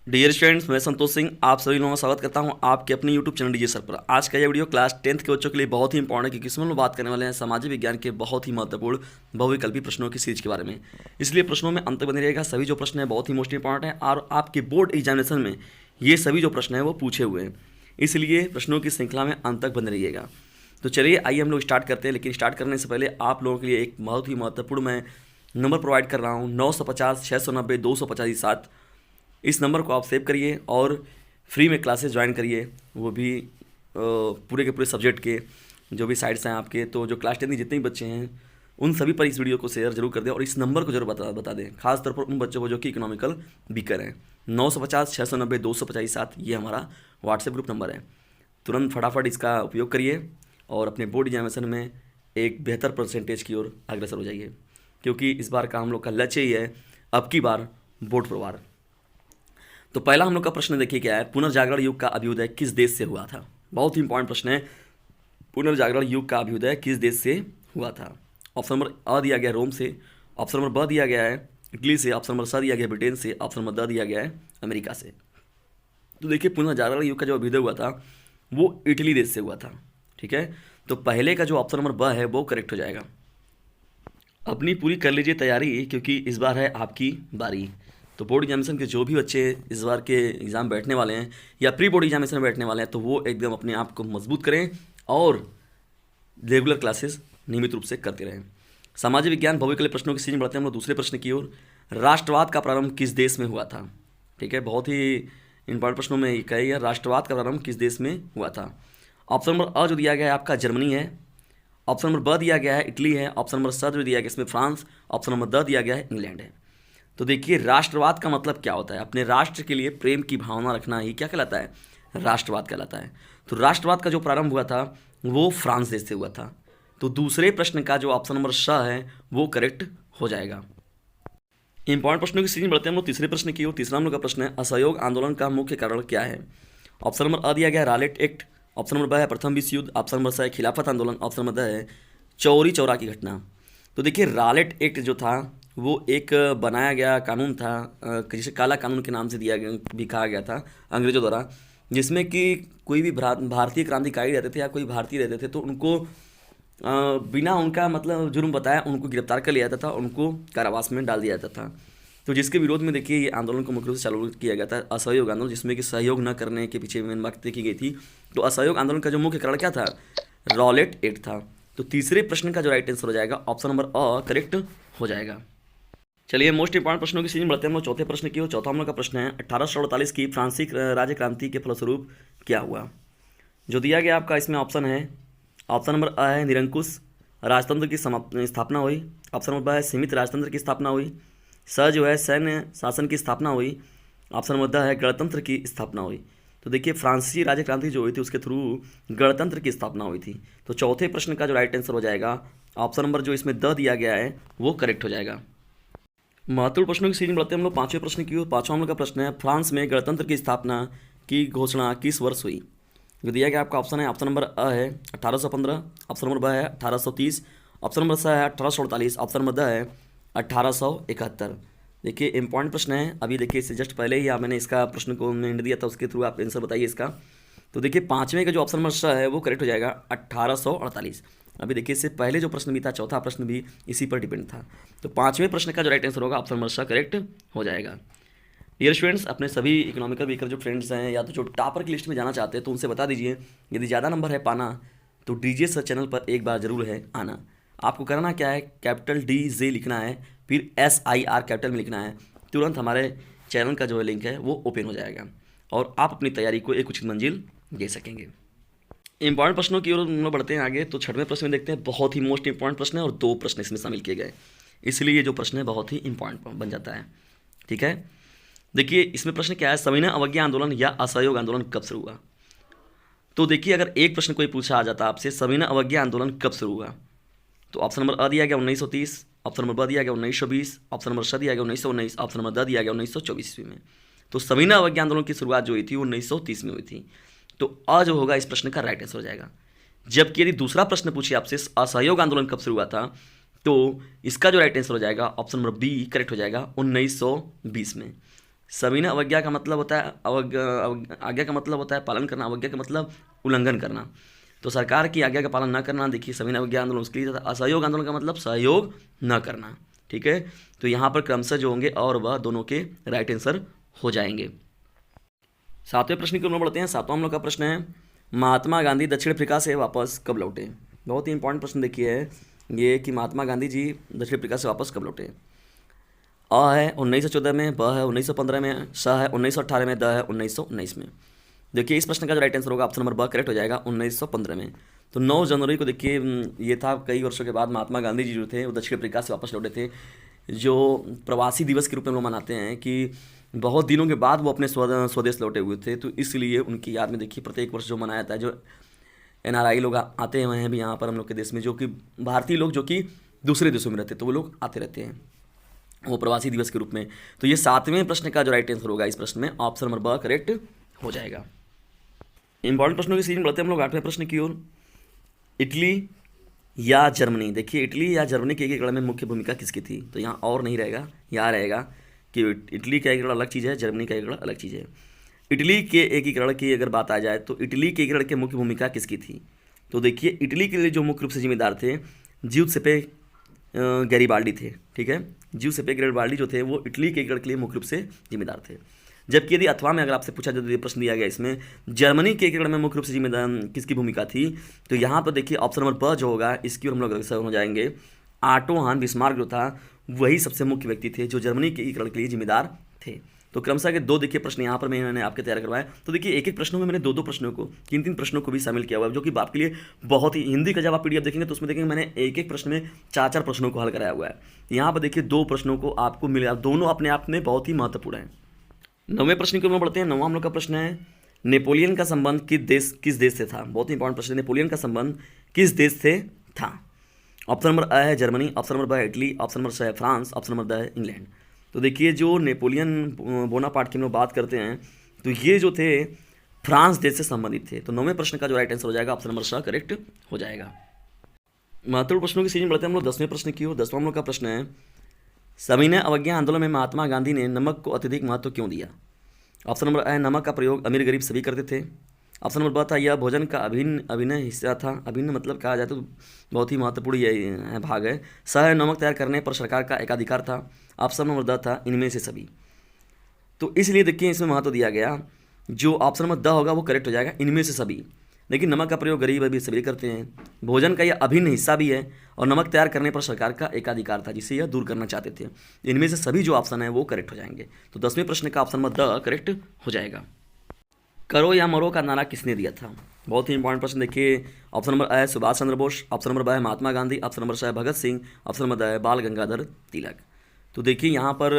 Dear students, मैं संतोष सिंह आप सभी लोगों का स्वागत करता हूं आपके अपने यूट्यूब चैनल डीजे सर पर। आज का यह वीडियो क्लास 10th के बच्चों के लिए बहुत ही इंपॉर्टेंट है क्योंकि इसमें हम लोग बात करने वाले हैं सामाजिक विज्ञान के बहुत ही महत्वपूर्ण बहुविकल्पी प्रश्नों की सीरीज के बारे में। इसलिए प्रश्नों में अंत बने रहेगा। सभी जो प्रश्न है बहुत ही मोस्ट इंपॉर्टेंट है और आपके बोर्ड एग्जामिनेशन में ये सभी जो प्रश्न है वो पूछे हुए हैं, इसलिए प्रश्नों की श्रृंखला में अंत तक बने रहिएगा। तो चलिए आइए हम लोग स्टार्ट करते हैं। लेकिन स्टार्ट करने से पहले आप लोगों के लिए एक बहुत ही महत्वपूर्ण मैं नंबर प्रोवाइड कर रहा हूँ, 950 690 225 7। इस नंबर को आप सेव करिए और फ्री में क्लासेस ज्वाइन करिए, वो भी पूरे के पूरे सब्जेक्ट के जो भी साइट्स हैं आपके। तो जो क्लास 10 के जितने भी बच्चे हैं उन सभी पर इस वीडियो को शेयर जरूर कर दें और इस नंबर को जरूर बता दें, खासतौर पर उन बच्चों को जो कि इकोनॉमिकल वीकर हैं। 950 690 225 7 ये हमारा व्हाट्सएप ग्रुप नंबर है। तुरंत फटाफट इसका उपयोग करिए और अपने बोर्ड एग्जामिनेशन में एक बेहतर परसेंटेज की ओर अग्रसर हो जाइए, क्योंकि इस बार का हम लोग का लक्ष्य ही है अब की बार बोर्ड प्रवार। तो पहला हम लोग का प्रश्न देखिए क्या है, पुनर्जागरण युग का अभ्युदय किस देश से हुआ था। बहुत ही इंपॉर्टेंट प्रश्न है, पुनर्जागरण युग का अभ्युदय किस देश से हुआ था। ऑप्शन नंबर अ दिया गया है रोम से, ऑप्शन नंबर ब दिया गया है इटली से, ऑप्शन नंबर स दिया गया है ब्रिटेन से, ऑप्शन नंबर द दिया गया है अमेरिका से। तो देखिए पुनर्जागरण युग का जो अभ्युदय हुआ था वो इटली देश से हुआ था। ठीक है, तो पहले का जो ऑप्शन नंबर ब है वो करेक्ट हो जाएगा। अपनी पूरी कर लीजिए तैयारी, क्योंकि इस बार है आपकी बारी। तो बोर्ड एग्जामिनेशन के जो भी बच्चे इस बार के एग्ज़ाम बैठने वाले हैं या प्री बोर्ड एग्जामिनेशन में बैठने वाले हैं, तो वो एकदम अपने आप को मजबूत करें और रेगुलर क्लासेस नियमित रूप से करते रहें। सामाजिक विज्ञान भौगोलिक प्रश्नों की सीरीज में बढ़ते हैं हम लोग दूसरे प्रश्न की ओर। राष्ट्रवाद का प्रारंभ किस देश में हुआ था। ठीक है, बहुत ही इंपॉर्टेंट प्रश्नों में एक है, राष्ट्रवाद का प्रारंभ किस देश में हुआ था। ऑप्शन नंबर अ जो दिया गया है आपका जर्मनी है, ऑप्शन नंबर ब दिया गया है इटली है, ऑप्शन नंबर स जो दिया गया इसमें फ्रांस, ऑप्शन नंबर द दिया गया है इंग्लैंड है। तो देखिए राष्ट्रवाद का मतलब क्या होता है, अपने राष्ट्र के लिए प्रेम की भावना रखना ही क्या कहलाता है, राष्ट्रवाद कहलाता है। तो राष्ट्रवाद का जो प्रारंभ हुआ था वो फ्रांस देश से हुआ था। तो दूसरे प्रश्न का जो ऑप्शन नंबर श है वो करेक्ट हो जाएगा। इंपॉर्टेंट प्रश्नों की सीरीज बढ़ते हैं हम लोग तीसरे प्रश्न की ओर। तीसरा हम लोग का प्रश्न है, असहयोग आंदोलन का मुख्य कारण क्या है। ऑप्शन नंबर अ दिया गया है रालेट एक्ट, ऑप्शन नंबर ब है प्रथम विश्व युद्ध, ऑप्शन नंबर स है खिलाफत आंदोलन, ऑप्शन नंबर द है चौरी चौरा की घटना। तो देखिए रालेट एक्ट जो था वो एक बनाया गया कानून था, जिसे काला कानून के नाम से दिया गया भी कहा गया था अंग्रेजों द्वारा, जिसमें कि कोई भी भारतीय क्रांतिकारी रहते थे या कोई भारतीय रहते थे तो उनको बिना उनका मतलब जुर्म बताया उनको गिरफ्तार कर लिया जाता था, उनको कारावास में डाल दिया जाता था। तो जिसके विरोध में देखिए ये आंदोलन को मुख्य रूप से चालू किया गया था, असहयोग आंदोलन, जिसमें कि सहयोग न करने के पीछे मेन बात की गई थी। तो असहयोग आंदोलन का जो मुख्य कारण क्या था, रॉलेट एक्ट था। तो तीसरे प्रश्न का जो राइट आंसर हो जाएगा ऑप्शन नंबर अ करेक्ट हो जाएगा। चलिए मोस्ट इंपॉर्टेंट प्रश्नों की सीरीज बढ़ते हैं हम लोग चौथे प्रश्न की ओर। चौथा हम लोग का प्रश्न है, 1848 की फ्रांसीसी राज्य क्रांति के फलस्वरूप क्या हुआ। जो दिया गया आपका इसमें ऑप्शन है, ऑप्शन नंबर अ है निरंकुश राजतंत्र की स्थापना हुई, ऑप्शन नंबर ब है सीमित राजतंत्र की स्थापना हुई, स जो है सैन्य शासन की स्थापना हुई, ऑप्शन नंबर द है गणतंत्र की स्थापना हुई। तो देखिए फ्रांसीसी राज्य क्रांति जो हुई थी उसके थ्रू गणतंत्र की स्थापना हुई थी। तो चौथे प्रश्न का जो राइट आंसर हो जाएगा ऑप्शन नंबर जो इसमें द दिया गया है वो करेक्ट हो जाएगा। महत्वपूर्ण प्रश्नों की सीरीज में बढ़ते हैं हम लोग पांचवें प्रश्न की ओर। पांचवा हम लोग का प्रश्न है, फ्रांस में गणतंत्र की स्थापना की घोषणा किस वर्ष हुई। जो दिया गया आपका ऑप्शन है, ऑप्शन नंबर अ है 1815, ऑप्शन नंबर ब है 1830, ऑप्शन नंबर स है 1848, ऑप्शन नंबर द है 1871। देखिए इंपॉर्टेंट प्रश्न है, अभी देखिए इससे जस्ट पहले ही मैंने इसका प्रश्न को हिंट दिया था, उसके थ्रू आप आंसर बताइए इसका। तो देखिए पाँचवें का जो ऑप्शन नंबर स है वो करेक्ट हो जाएगा 1848। अभी देखिए इससे पहले जो प्रश्न भी था चौथा प्रश्न भी इसी पर डिपेंड था। तो पाँचवें प्रश्न का जो राइट आंसर होगा ऑप्शन नंबर स करेक्ट हो जाएगा। डियर स्टूडेंट्स, अपने सभी इकोनॉमिकल वीकर जो फ्रेंड्स हैं या तो जो टॉपर की लिस्ट में जाना चाहते हैं तो उनसे बता दीजिए, यदि ज़्यादा नंबर है पाना तो डीजे सर चैनल पर एक बार जरूर है आना। आपको करना क्या है, कैपिटल DJ लिखना है, फिर SIR कैपिटल में लिखना है, तुरंत हमारे चैनल का जो लिंक है वो ओपन हो जाएगा और आप अपनी तैयारी को एक उचित मंजिल दे सकेंगे। इंपॉर्टेंट प्रश्नों की ओर हम लोग बढ़ते हैं आगे। तो छठवें प्रश्न में देखते हैं, बहुत ही मोस्ट इंपॉर्टेंट प्रश्न है और दो प्रश्न इसमें शामिल किए गए, इसलिए ये जो प्रश्न है बहुत ही इंपॉर्टेंट बन जाता है। ठीक है, देखिए इसमें प्रश्न क्या है, सविनय अवज्ञा आंदोलन या असहयोग आंदोलन कब शुरू हुआ। तो देखिए अगर एक प्रश्न कोई पूछा आ जाता आपसे, सविनय अवज्ञा आंदोलन कब शुरू हुआ, तो ऑप्शन नंबर अ दिया गया 1930, ऑप्शन नंबर ब दिया गया 1920, ऑप्शन नंबर स दिया गया 1919, ऑप्शन नंबर द दिया गया 1924 ईस्वी में। तो सविनय अवज्ञा आंदोलन की शुरुआत जो हुई थी वो 1930 में हुई थी। तो अ जो होगा इस प्रश्न का राइट आंसर हो जाएगा। जबकि यदि दूसरा प्रश्न पूछिए आपसे, असहयोग आंदोलन कब शुरू हुआ था, तो इसका जो राइट आंसर हो जाएगा ऑप्शन नंबर बी करेक्ट हो जाएगा 1920 में। सविनय अवज्ञा का मतलब होता है आज्ञा का मतलब होता है पालन करना, अवज्ञा का मतलब उल्लंघन करना। तो सरकार की आज्ञा का पालन न करना, देखिए सविनय अवज्ञा आंदोलन उसके लिए था। असहयोग आंदोलन का मतलब सहयोग न करना, ठीक है। तो यहाँ पर क्रमशः जो होंगे और वह दोनों के राइट आंसर हो जाएंगे। 7वें प्रश्न की ओर बढ़ते हैं। 7वां हम लोग का प्रश्न है, महात्मा गांधी दक्षिण अफ्रीका से वापस कब लौटे। बहुत ही इंपॉर्टेंट प्रश्न देखिए है ये कि महात्मा गांधी जी दक्षिण अफ्रीका से वापस कब लौटे। अ है 1914 में, ब है 1915 में, स है 1918 में, द है 1919 में। देखिए इस प्रश्न का जो राइट आंसर होगा ऑप्शन नंबर ब करेक्ट हो जाएगा 1915 में। तो 9 जनवरी को देखिए ये था, कई वर्षों के बाद महात्मा गांधी जी जो थे वो दक्षिण अफ्रीका से वापस लौटे थे, जो प्रवासी दिवस के रूप में हम लोग मनाते हैं कि बहुत दिनों के बाद वो अपने स्वदेश लौटे हुए थे। तो इसलिए उनकी याद में देखिए प्रत्येक वर्ष जो मनाया जाता है, जो NRI लोग आते हैं भी यहाँ पर हम लोग के देश में, जो कि भारतीय लोग जो कि दूसरे देशों में रहते हैं, तो वो लोग आते रहते हैं वो प्रवासी दिवस के रूप में। तो ये 7वें प्रश्न का जो राइट आंसर होगा इस प्रश्न में ऑप्शन नंबर ब करेक्ट हो जाएगा। इंपॉर्टेंट प्रश्नों की सीरीज में बढ़ते हैं हम लोग 8वें प्रश्न की ओर। इटली या जर्मनी, देखिए इटली या जर्मनी के एकीकरण में मुख्य भूमिका किसकी थी। तो यहाँ और नहीं रहेगा, यहाँ रहेगा कि इटली का एकीकरण अलग चीज़ है, जर्मनी का एकीकरण अलग चीज़ है। इटली के एकीकरण की अगर बात आ जाए तो इटली के एकीकरण की मुख्य भूमिका किसकी थी। तो देखिए इटली के लिए जो मुख्य रूप से जिम्मेदार थे ज्यूसेप्पे गैरिबाल्डी थे, ठीक है। ज्यूसेप्पे गैरिबाल्डी जो थे वो इटली के एकीकरण के लिए मुख्य रूप से जिम्मेदार थे। जबकि यदि अथवा में अगर आपसे पूछा जाए, प्रश्न दिया गया इसमें जर्मनी के एकीकरण में मुख्य रूप से जिम्मेदार किसकी भूमिका थी, तो यहाँ पर देखिए ऑप्शन नंबर ब जो होगा इसकी ओर हम लोग अग्रसर हो जाएंगे। ऑटो हान बिस्मार्क जो था वही सबसे मुख्य व्यक्ति थे जो जर्मनी के एकीकरण के लिए जिम्मेदार थे। तो क्रमशः के 2 देखिए प्रश्न यहाँ पर मैंने आपके तैयार करवाए। तो देखिए एक एक प्रश्नों में मैंने 2-2 प्रश्नों को 3-3 प्रश्नों को भी शामिल किया हुआ है, जो कि आपके लिए बहुत ही, हिंदी का जब आप PDF देखेंगे तो उसमें देखेंगे मैंने एक एक प्रश्न में 4-4 प्रश्नों को हल कराया हुआ है। यहाँ पर देखिए 2 प्रश्नों को आपको मिले, दोनों अपने आप में बहुत ही महत्वपूर्ण है। 9वें प्रश्न की ओर बढ़ते हैं। 9वां हम लोग का प्रश्न है, नेपोलियन का संबंध किस देश से था। बहुत ही इंपॉर्टेंट प्रश्न है, नेपोलियन का संबंध किस देश से था। ऑप्शन नंबर अ है जर्मनी, ऑप्शन नंबर ब है इटली, ऑप्शन नंबर स है फ्रांस, ऑप्शन नंबर द है इंग्लैंड। तो देखिए जो नेपोलियन बोनापार्ट की हम लोग बात करते हैं तो ये जो थे फ्रांस देश से संबंधित थे। तो 9वें प्रश्न का जो राइट आंसर हो जाएगा ऑप्शन नंबर स करेक्ट हो जाएगा। महत्वपूर्ण प्रश्नों की सीरीज में बढ़ते हैं हम लोग 10वें प्रश्न की ओर। 10वां हम लोग का प्रश्न है, सविनय अवज्ञा आंदोलन में महात्मा गांधी ने नमक को अत्यधिक महत्व क्यों दिया। ऑप्शन नंबर ए नमक का प्रयोग अमीर गरीब सभी करते थे। ऑप्शन नंबर ब था यह भोजन का अभिन्न हिस्सा था। अभिन्न मतलब कहा जाए तो बहुत ही महत्वपूर्ण ये भाग है। स है नमक तैयार करने पर सरकार का एकाधिकार था। ऑप्शन नंबर द था इनमें से सभी। तो इसलिए देखिए इसमें महत्व दिया गया, जो ऑप्शन नंबर द होगा वो करेक्ट हो जाएगा, इनमें से सभी। लेकिन नमक का प्रयोग गरीब अभी सभी करते हैं, भोजन का यह अभिन्न हिस्सा भी है, और नमक तैयार करने पर सरकार का एकाधिकार था जिसे यह दूर करना चाहते थे। इनमें से सभी जो ऑप्शन है वो करेक्ट हो जाएंगे। तो 10वें प्रश्न का ऑप्शन नंबर द करेक्ट हो जाएगा। करो या मरो का नारा किसने दिया था। बहुत ही इंपॉर्टेंट प्रश्न देखिए। Option number A Subhash Chandra Bose, option number ब है Mahatma Gandhi, option number C है Bhagat Singh, option number the है बाल गंगाधर तिलक। तो देखिए यहाँ पर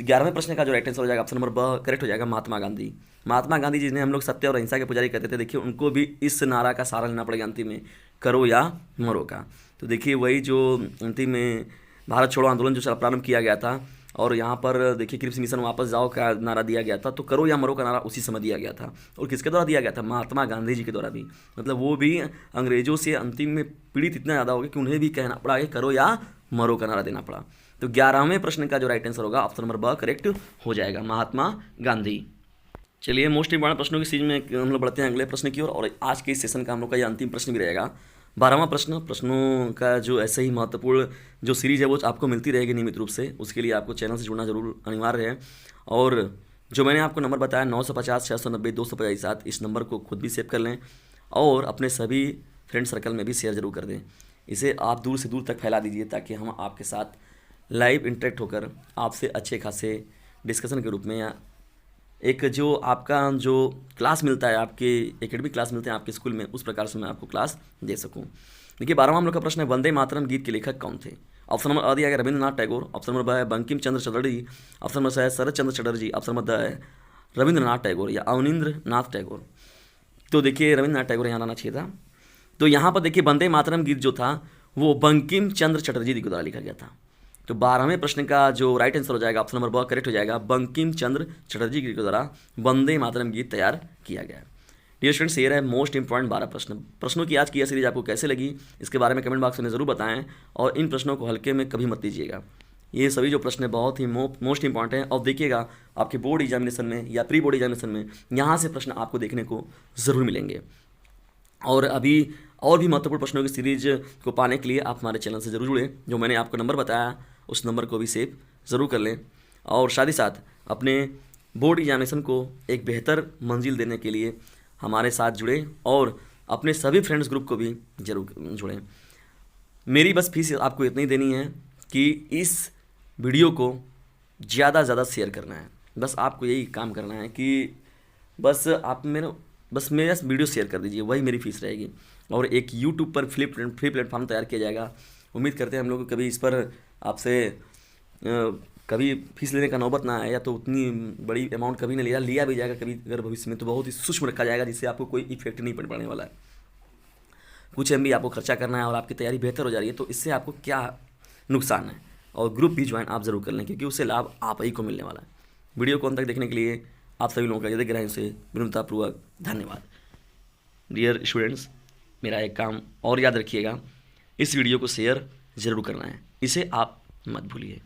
11वें प्रश्न का जो राइट आंसर हो जाएगा ऑप्शन नंबर ब करेक्ट हो जाएगा, महात्मा गांधी। महात्मा गांधी जिन्हें हम लोग सत्य और अहिंसा के पुजारी कहते थे, देखिए उनको भी इस नारा का सहारा लेना पड़ेगा अंतिम में, करो या मरो का। तो देखिए वही जो अंतिम में भारत छोड़ो आंदोलन जो प्रारंभ किया गया था, और यहाँ पर देखिए क्रिप्स मिशन वापस जाओ का नारा दिया गया था। तो करो या मरो का नारा उसी समय दिया गया था, और किसके द्वारा दिया गया था, महात्मा गांधी जी के द्वारा भी। मतलब वो भी अंग्रेजों से अंतिम में पीड़ित इतना ज़्यादा हो गया कि उन्हें भी कहना पड़ा कि करो या मरो का नारा देना पड़ा। तो 11वें प्रश्न का जो राइट आंसर होगा ऑप्शन नंबर ब करेक्ट हो जाएगा, महात्मा गांधी। चलिए मोस्ट इंपॉर्टेंट प्रश्नों की सीरीज में हम लोग बढ़ते हैं अगले प्रश्न की ओर, और आज के इस सेशन का हम लोग का ये अंतिम प्रश्न भी रहेगा। 12वां प्रश्न। प्रश्नों का जो ऐसे ही महत्वपूर्ण जो सीरीज है वो आपको मिलती रहेगी नियमित रूप से, उसके लिए आपको चैनल से जुड़ना जरूर अनिवार्य है। और जो मैंने आपको नंबर बताया 950 690 257, इस नंबर को खुद भी सेव कर लें और अपने सभी फ्रेंड सर्कल में भी शेयर जरूर कर दें। इसे आप दूर से दूर तक फैला दीजिए ताकि हम आपके साथ लाइव इंटरेक्ट होकर आपसे अच्छे खासे डिस्कशन के रूप में, या एक जो आपका जो क्लास मिलता है, आपके एकेडमिक क्लास मिलते हैं आपके स्कूल में, उस प्रकार से मैं आपको क्लास दे सकूं। देखिए 12वां हम लोग का प्रश्न है, वंदे मातरम गीत के लेखक कौन थे। ऑप्शन नंबर अ दिया गया रविंद्रनाथ टैगोर, ऑप्शन नंबर ब है Bankim Chandra Chatterjee, option number C है शरद चंद्र चटर्जी, ऑप्शन नंबर द है रविंद्रनाथ टैगोर या अवनींद्रनाथ टैगोर। तो देखिए रविंद्रनाथ टैगोर यहाँ आना चाहिए था। तो यहाँ पर देखिए वंदे मातरम गीत जो था वो बंकिम चंद्र चटर्जी के द्वारा लिखा गया था। तो 12वें प्रश्न का जो राइट आंसर हो जाएगा ऑप्शन नंबर ब करेक्ट हो जाएगा, बंकिम चंद्र चटर्जी के द्वारा वंदे मातरम गीत तैयार किया गया। डियर स्टूडेंट्स, ये है मोस्ट इंपॉर्टेंट 12 प्रश्नों की आज की यह सीरीज आपको कैसे लगी इसके बारे में कमेंट बॉक्स में ज़रूर बताएं, और इन प्रश्नों को हल्के में कभी मत लीजिएगा। ये सभी जो प्रश्न है बहुत ही मोस्ट इंपॉर्टेंट हैं, और देखिएगा आपके बोर्ड एग्जामिनेशन में या प्री बोर्ड एग्जामिनेशन में यहाँ से प्रश्न आपको देखने को ज़रूर मिलेंगे। और अभी और भी महत्वपूर्ण प्रश्नों की सीरीज को पाने के लिए आप हमारे चैनल से ज़रूर जुड़ें। जो मैंने आपको नंबर बताया उस नंबर को भी सेव ज़रूर कर लें, और साथ ही साथ अपने बोर्ड एग्जामिनेशन को एक बेहतर मंजिल देने के लिए हमारे साथ जुड़ें, और अपने सभी फ्रेंड्स ग्रुप को भी ज़रूर जुड़ें। मेरी बस फीस आपको इतनी देनी है कि इस वीडियो को ज़्यादा से ज़्यादा शेयर करना है। बस आपको यही काम करना है कि बस आप मेरा वीडियो शेयर कर दीजिए, वही मेरी फ़ीस रहेगी। और एक यूट्यूब पर फ्री प्लेटफॉर्म तैयार किया जाएगा। उम्मीद करते हैं हम लोग कभी इस पर आपसे कभी फीस लेने का नौबत ना आए, या तो उतनी बड़ी अमाउंट कभी नहीं लिया भी जाएगा कभी अगर भविष्य में, तो बहुत ही सूक्ष्म रखा जाएगा, जिससे आपको कोई इफेक्ट नहीं पड़ने वाला है। कुछ MB आपको खर्चा करना है और आपकी तैयारी बेहतर हो जा रही है, तो इससे आपको क्या नुकसान है। और ग्रुप भी ज्वाइन आप ज़रूर कर लें, क्योंकि उससे लाभ आप ही को मिलने वाला है। वीडियो को अंत तक देखने के लिए आप सभी लोगों का हृदय गहराई से विनम्रतापूर्वक धन्यवाद। डियर स्टूडेंट्स, मेरा एक काम और याद रखिएगा, इस वीडियो को शेयर ज़रूर करना है, इसे आप मत भूलिए।